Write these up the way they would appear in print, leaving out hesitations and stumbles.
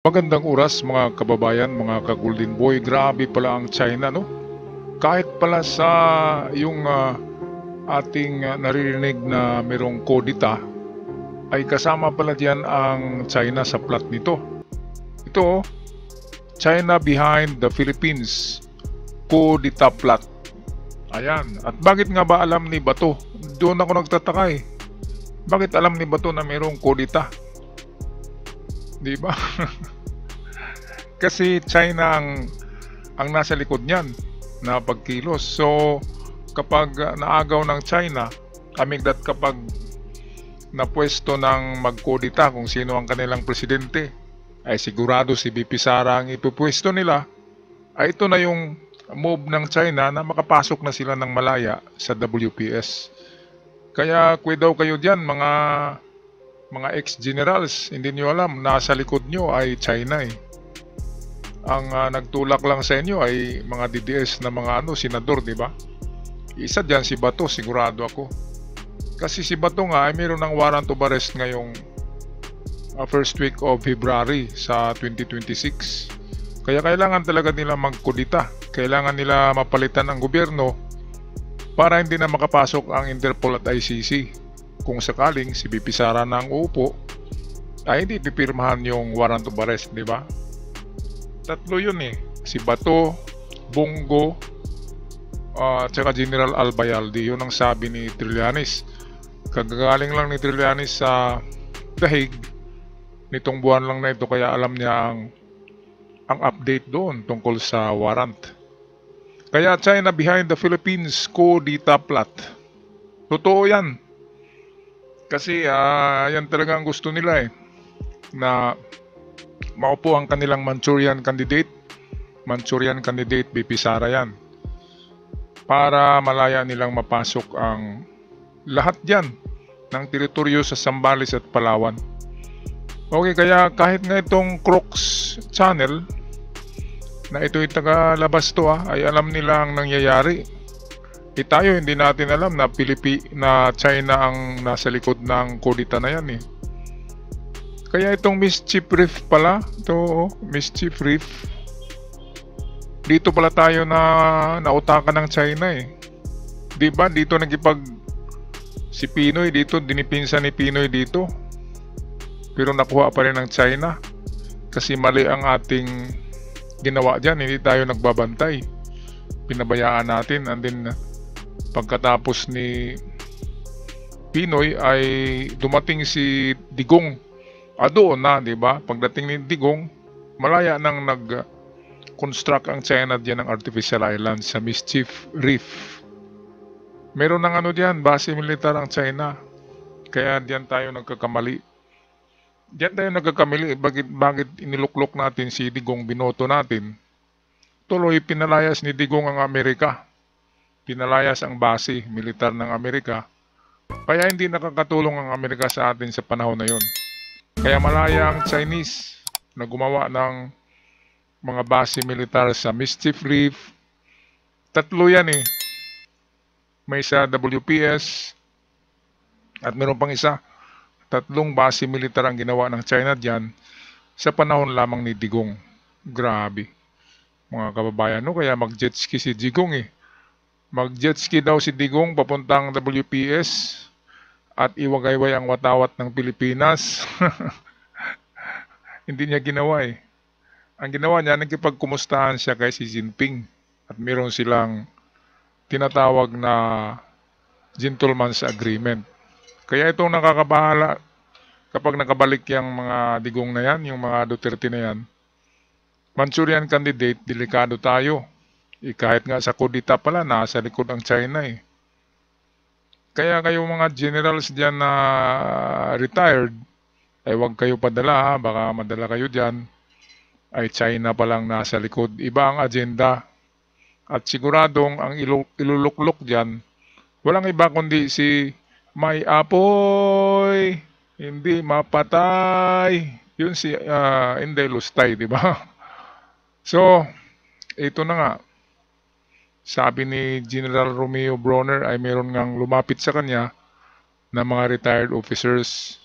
Magandang oras mga kababayan, mga ka-Golden Boy. Grabe pala ang China, no? Kahit pala sa yung ating naririnig na merong kodita, ay kasama pala diyan ang China sa plot nito. Ito, China behind the Philippines kodita plot. Ayan. At bakit nga ba alam ni Bato? Doon ako nagtataka eh. Bakit alam ni Bato na merong kodita? Di ba? Kasi China ang nasa likod niyan na pagkilos. So, kapag naagaw ng China, kapag napwesto ng magkodita kung sino ang kanilang presidente, ay sigurado si VP Sara ang ipupwesto nila, ay ito na yung move ng China na makapasok na sila ng malaya sa WPS. Kaya daw kayo dyan, mga ex-generals, hindi nyo alam, nasa likod nyo ay China eh. Ang nagtulak lang sa inyo ay mga DDS na mga senador, di ba? Isa diyan si Bato, sigurado ako. Kasi si Bato nga ay mayroon ng warrant of arrest ngayong first week of February sa 2026. Kaya kailangan talaga nila magkudita. Kailangan nila mapalitan ang gobyerno para hindi na makapasok ang Interpol at ICC. Kung sakaling si VP Sara na ang uupo, ay hindi pipirmahan yung warrant of arrest, di ba? Tatlo yun eh. Si Bato, Bongo, tsaka General Albayalde. Yun ang sabi ni Trillanes. Kagagaling lang ni Trillanes sa Dahig nitong buwan lang na ito, kaya alam niya ang update doon tungkol sa warrant. Kaya China behind the Philippines kodita plot. Totoo yan. Kasi yan talaga ang gusto nila eh. Na maupo ang kanilang Manchurian candidate VP Sara yan, para malaya nilang mapasok ang lahat dyan ng teritoryo sa Zambales at Palawan. Okay, kaya kahit nga itong Crooks Channel na ito'y taga-labas to ay alam nila ang nangyayari. Tayo hindi natin alam na na China ang nasa likod ng kodita na yan eh. Kaya itong Mischief Reef pala, Mischief Reef, dito pala tayo na nautakan ng China eh. Diba dito si Pinoy dito, dinipinsa ni Pinoy dito. Pero nakuha pa rin ng China. Kasi mali ang ating ginawa dyan, hindi tayo nagbabantay. Pinabayaan natin, and then pagkatapos ni Pinoy ay dumating si Digong. Doon na, di ba? Pagdating ni Digong, malaya nang nag-construct ang China diyan ng artificial island sa Mischief Reef. Meron ng diyan, base militar ang China. Kaya diyan tayo nagkakamali. Bakit iniluklok natin si Digong, binoto natin? Tuloy pinalayas ni Digong ang Amerika. Pinalayas ang base militar ng Amerika. Kaya hindi nakakatulong ang Amerika sa atin sa panahon na yon. Kaya malaya ang Chinese na gumawa ng mga base militar sa Mischief Reef. Tatlo yan eh. May sa WPS at meron pang isa. Tatlong base militar ang ginawa ng China dyan sa panahon lamang ni Digong. Grabe. Mga kababayan, kaya mag-jet ski si Digong eh. Mag-jet ski daw si Digong papuntang WPS at iwagayway ang watawat ng Pilipinas. Hindi niya ginawa eh. Ang ginawa niya, nagkipagkumustahan siya kay Xi Jinping. At meron silang tinatawag na gentleman's agreement. Kaya itong nakakabahala kapag nakabalik yung mga Digong na yan, yung mga Duterte na yan. Manchurian candidate, delikado tayo. Kahit nga sa kudita pala, nasa likod ang China eh. Kaya kayo mga generals dyan na retired, ay huwag kayo padala baka madala kayo dyan. Ay China palang nasa likod. Iba ang agenda. At siguradong ang iluluklok dyan, walang iba kundi si May Apoy, hindi mapatay. Yun si Inday Lustay, di ba? So, ito na nga. Sabi ni General Romeo Bronner ay meron ngang lumapit sa kanya na mga retired officers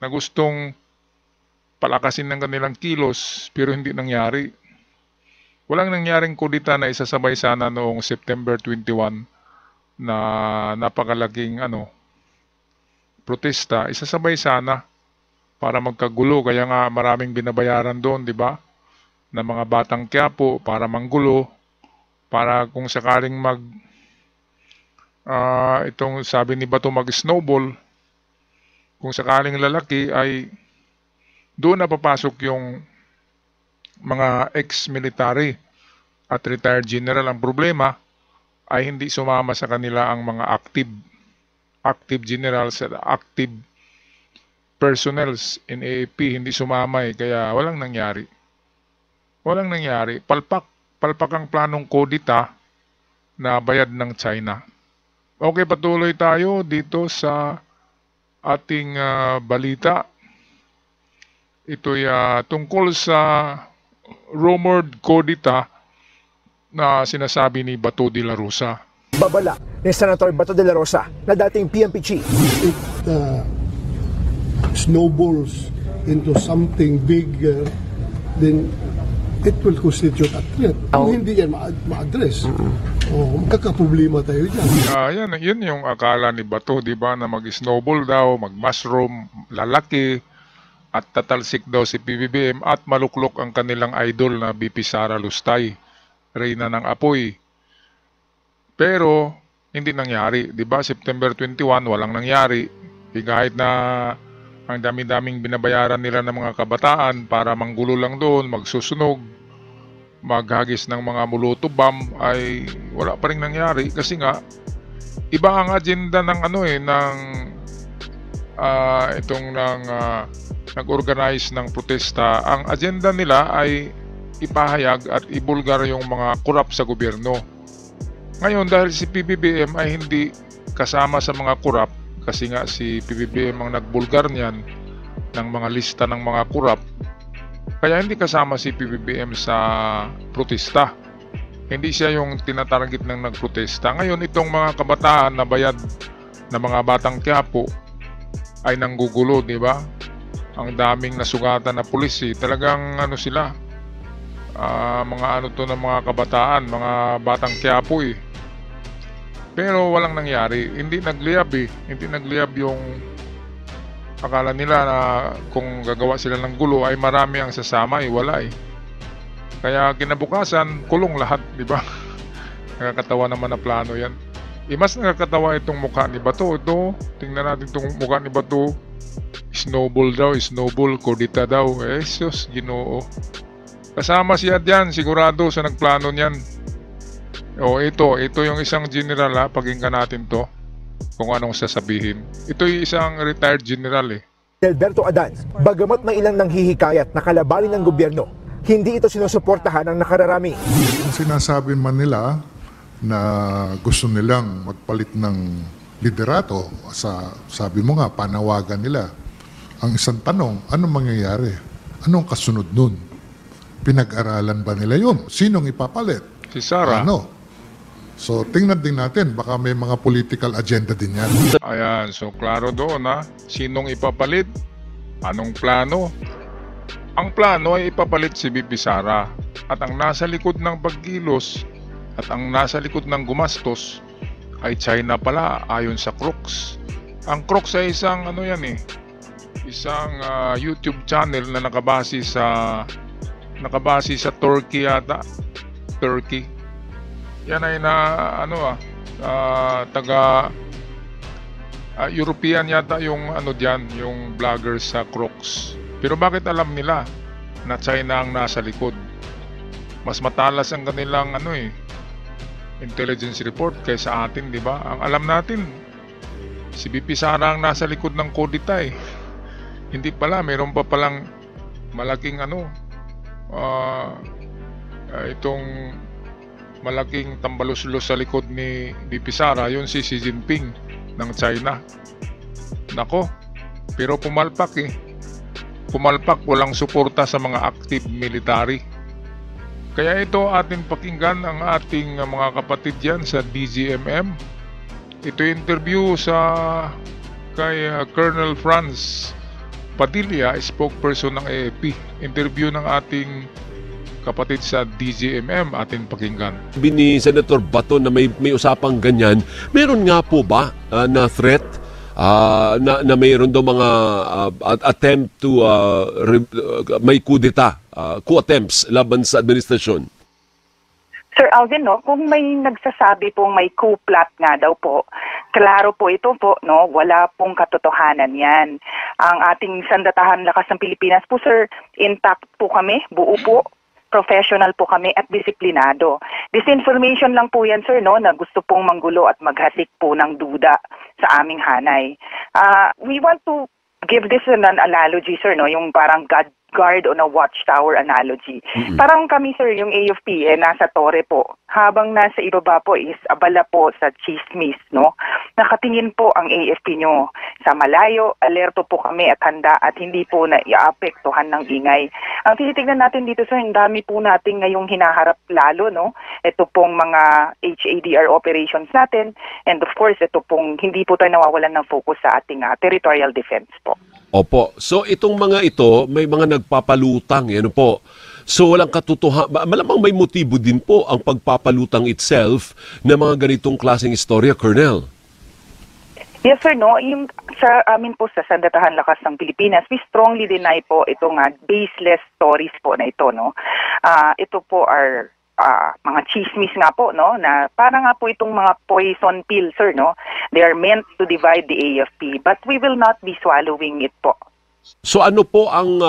na gustong palakasin ng kanilang kilos pero hindi nangyari. Walang nangyaring kudita na isasabay sana noong September 21 na napakalaking protesta. Isasabay sana para magkagulo, kaya nga maraming binabayaran doon, di ba? Na mga batang Quiapo para manggulo, para kung sakaling itong sabi ni Bato mag-snowball, kung sakaling lalaki ay doon na papasok yung mga ex-military at retired general. Ang problema ay hindi sumama sa kanila ang mga active generals at active personnels in AAP. Hindi sumama kaya walang nangyari. Walang nangyari. Palpak ang planong kudita na bayad ng China. Okay, patuloy tayo dito sa ating balita. Ito'y tungkol sa rumored kudita na sinasabi ni Bato de la Rosa. Babala ni Senator Bato de la Rosa na dating PNP chief. It snowballs into something bigger, then it will constitute a threat. Kung hindi yan ma-address, magkakaproblema tayo dyan. Yun yung akala ni Bato, di ba, na mag-snowball daw, mag-mushroom, lalaki, at tatalsik daw si PBBM at maluklok ang kanilang idol na BP Sara Lustay, Reyna ng Apoy. Pero hindi nangyari, 'di ba? September 21 walang nangyari. Kahit na ang dami-daming binabayaran nila ng mga kabataan para manggulo lang doon, magsusunog, maghagis ng mga molotov bomb, ay wala pa ring nangyari kasi nga iba ang agenda ng nag-organize ng protesta. Ang agenda nila ay ipahayag at ibulgar yung mga korap sa gobyerno. Ngayon, dahil si PBBM ay hindi kasama sa mga korap, kasi nga si PBBM ang nagbulgar niyan ng mga lista ng mga korap, kaya hindi kasama si PBBM sa protesta. Hindi siya yung tinatarget ng nagprotesta. Ngayon, itong mga kabataan na bayad na mga batang Quiapo ay nanggugulo, di ba? Ang daming nasugatan na pulis, talagang sila, mga ng mga kabataan, mga batang Quiapo Pero walang nangyari, hindi nagliyab hindi nagliyab yung akala nila na kung gagawa sila ng gulo ay marami ang sasama, wala Kaya kinabukasan, kulong lahat, di ba? Nakakatawa naman na plano yan. Mas nakakatawa itong mukha ni Bato. Ito, tingnan natin itong mukha ni Bato. Snowball daw, snowball, kudita daw. Sus, Ginoo. Kasama siya dyan, sigurado sa nagplano niyan. Ito yung isang general pakinggan natin to kung anong sasabihin. Ito yung isang retired general Alberto Adan, bagamat may ilang nanghihikayat na kalabanin ng gobyerno, hindi ito sinusuportahan ng nakararami. Ang sinasabi man nila na gusto nilang magpalit ng liderato, sabi mo nga, panawagan nila. Ang isang tanong, anong mangyayari? Anong kasunod nun? Pinag-aralan ba nila yun? Sinong ipapalit? Si Sara. So, tingnan din natin, baka may mga political agenda din yan. Ayan, so klaro doon sinong ipapalit? Anong plano? Ang plano ay ipapalit si BP Sara. At ang nasa likod ng pagkilos at ang nasa likod ng gumastos ay China pala, ayon sa Crooks. Ang Crooks ay isang isang YouTube channel na nakabase sa Turkey yata. Turkey. Yan ay taga European yata yung diyan, yung vloggers sa Crooks. Pero bakit alam nila na China ang nasa likod? Mas matalas ang kanilang intelligence report kaysa atin, di ba? Ang alam natin, si BP Sara ang nasa likod ng kudita Hindi pala, mayroon pa palang malaking itong malaking tambaluslos sa likod ni BP Sara, yun si Xi Jinping ng China. Nako, pero pumalpak Pumalpak, walang suporta sa mga active military. Kaya ito ating pakinggan ang ating mga kapatid yan sa DZMM. Ito interview kay Colonel Franz Padilla, spokesperson ng AFP. Interview ng ating kapatid sa DZMM, ating pakinggan. Ni Senator Bato na may usapang ganyan, meron nga po ba na threat na mayroon daw mga attempt to may kudeta, coup attempts laban sa administrasyon? Sir Alvin, no, kung may nagsasabi pong may coup plot nga daw po, klaro po ito po, no, wala pong katotohanan yan. Ang ating Sandatahan Lakas ng Pilipinas po, sir, intact po kami, buo po, professional po kami at disiplinado. Disinformation lang po yan, sir, no, na gusto pong manggulo at maghasik po ng duda sa aming hanay. We want to give this an analogy, sir, no, yung parang guard on a watchtower analogy. Parang kami, sir, yung AFP, nasa tore po. Habang nasa ibaba po is abala po sa chismis, no? Nakatingin po ang AFP nyo sa malayo, alerto po kami at handa at hindi po na iaapektuhan ng ingay. Ang tinitignan natin dito, sir, ang dami po natin ngayong hinaharap lalo, no? Ito pong mga HADR operations natin and of course, ito pong hindi po tayo nawawalan ng focus sa ating territorial defense po. Opo. So itong mga ito, may mga nagpapalutang, ano po. So walang katotohanan, malamang may motibo din po ang pagpapalutang itself ng mga ganitong klaseng istorya, Colonel. Yes, sir, no. Yung sa amin po sa Sandatahan Lakas ng Pilipinas, we strongly deny po itong baseless stories po na ito, no. Ito po are mga chismis nga po, no, na parang nga po itong mga poison pill, sir, no. They are meant to divide the AFP, but we will not be swallowing it po. So ano po ang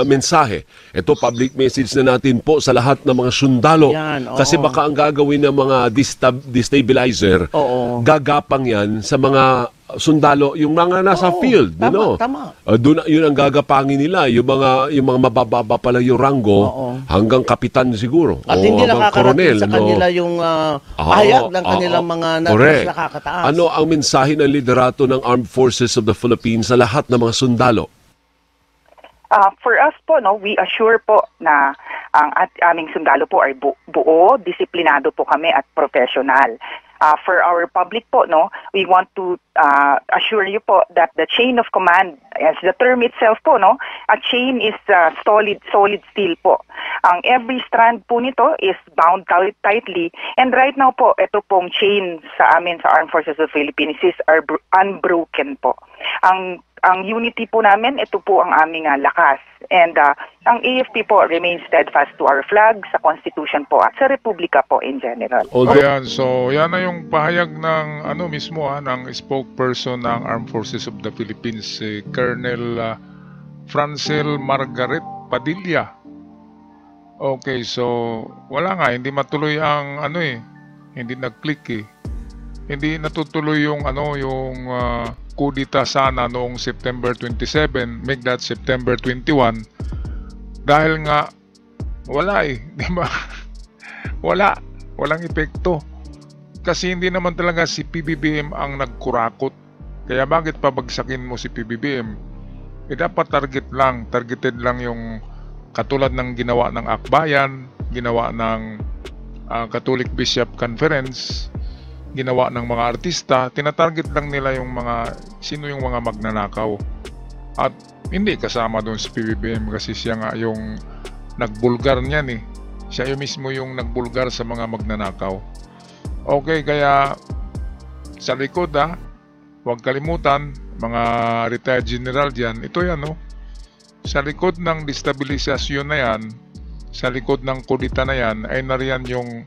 mensahe? Ito, public message na natin po sa lahat ng mga sundalo. Yan, kasi baka ang gagawin ng mga destabilizer, gagapang yan sa mga sundalo, yung mga nasa field. Tama. Doon, yun ang gagapangin nila. Yung mga mabababa pala yung ranggo, hanggang kapitan siguro. At hindi nakakarating sa kanila yung pahayag ng kanilang mga nakakataas. Ano ang mensahe ng liderato ng Armed Forces of the Philippines sa lahat ng mga sundalo? For us po, no, we assure po na ang aming sundalo po ay buo, disiplinado po kami at professional. For our public po, no, we want to assure you po that the chain of command, as the term itself po, no, a chain is solid steel po. Ang every strand po nito is bound tightly, and right now po, ito pong chain sa amin sa Armed Forces of the Philippines is unbroken po. Ang unity po namin, ito po ang aming lakas. And ang AFP po remains steadfast to our flag, sa Constitution po at sa Republika po in general. Ayan, so yan na yung pahayag ng mismo ng spokesperson ng Armed Forces of the Philippines, si Colonel Francel Margaret Padilla. Okay, so wala nga, hindi matuloy ang hindi nag-click Hindi natutuloy yung kudita sana noong September 27, make that September 21, dahil nga wala di ba? Walang epekto. Kasi hindi naman talaga si PBBM ang nagkurakot. Kaya bakit pabagsakin mo si PBBM? Dapat targeted lang yung katulad ng ginawa ng Akbayan, ginawa ng Catholic Bishop Conference, ginawa ng mga artista. Tinatarget lang nila yung sino yung mga magnanakaw. At hindi kasama doon si PBBM kasi siya nga yung nagbulgar niyan Siya yung mismo yung nagbulgar sa mga magnanakaw. Okay, kaya sa likod huwag kalimutan, mga retired general dyan, ito yan sa likod ng destabilisasyon na yan, sa likod ng kudita na yan, ay nariyan yung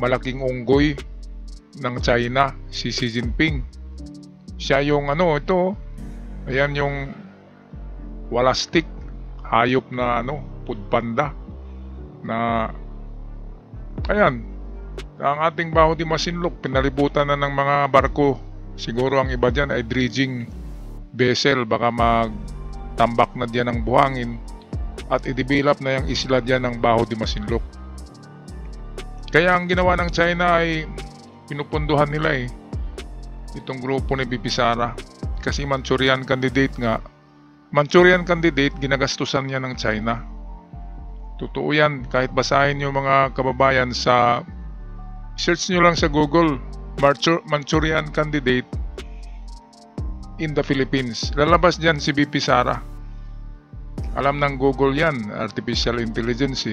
malaking unggoy ng China, si Xi Jinping. Siya yung ayan yung walastik, hayop na pudpanda na ayan, ang ating Baho de Masinloc pinalibutan na ng mga barko. Siguro ang iba dyan ay dredging vessel, baka magtambak na diyan ng buhangin at i-develop na yung isla dyan ng Baho de Masinloc. Kaya ang ginawa ng China ay pinupunduhan nila itong grupo ni BP Sara kasi Manchurian candidate ginagastusan niya ng China. Totoo yan, kahit basahin nyo mga kababayan, search nyo lang sa Google Manchurian candidate in the Philippines, lalabas dyan si BP Sara. Alam ng Google yan, artificial intelligence.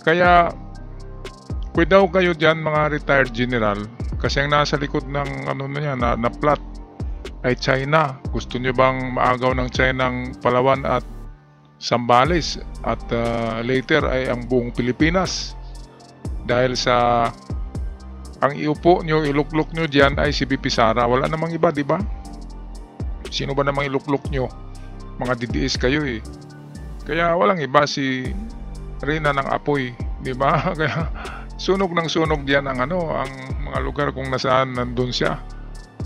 Kaya, pwede daw kayo dyan mga retired general, kasi ang nasa likod ng na plot ay China. Gusto nyo bang maagaw ng China ng Palawan at Zambales at later ay ang buong Pilipinas? Dahil sa ang iupo nyo, iluklok nyo dyan ay si BP Sara. Wala namang iba, di ba? Sino ba namang iluklok nyo? Mga DDS kayo eh. Kaya walang iba si Reyna ng Apoy, di ba? Kaya sunog ng sunog diyan ang ang mga lugar kung nasaan nandun siya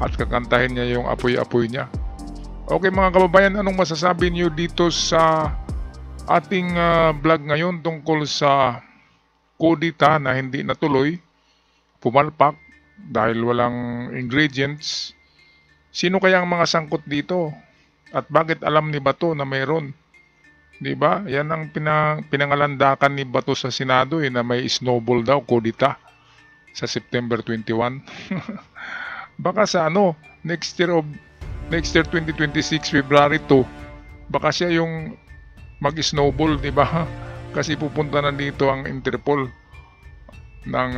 at kakantahin niya yung apoy-apoy niya. Okay mga kababayan, anong masasabi niyo dito sa ating vlog ngayon tungkol sa kudita na hindi natuloy, pumalpak dahil walang ingredients? Sino kaya ang mga sangkot dito? At bakit alam ni Bato na mayroon? Diba? Yan ang pinangalandakan ni Bato sa Senado na may snowball daw, kudita sa September 21. Baka sa next year 2026, February 2, baka siya yung mag-snowball, diba? Kasi pupunta na dito ang Interpol ng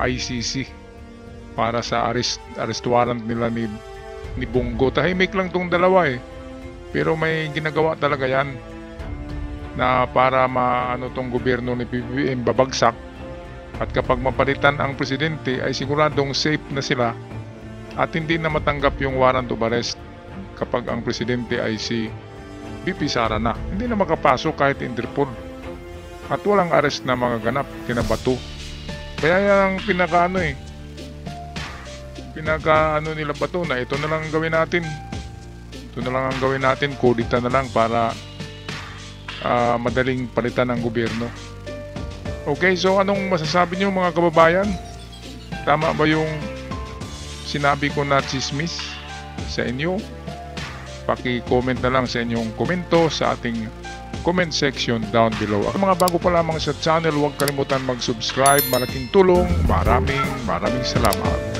ICC para sa arrest warrant nila ni Bongo. Tahimik lang tong dalawa pero may ginagawa talaga yan na para tong gobyerno ni PBBM babagsak, at kapag mapalitan ang presidente ay siguradong safe na sila at hindi na matanggap yung warrant of arrest kapag ang presidente ay si BP Sara na. Hindi na makapasok kahit Interpol at walang arrest na mga ganap kina Bato. Kaya yan ang pinaka nila Bato na ito na lang ang gawin natin. Ito na lang ang gawin natin, kudita na lang para madaling palitan ng gobyerno. Okay, so anong masasabi niyo mga kababayan? Tama ba yung sinabi ko na chismis sa inyo? Paki-comment na lang sa inyong komento sa ating comment section down below. At mga bago pa lamang sa channel, huwag kalimutan mag-subscribe. Malaking tulong. Maraming salamat.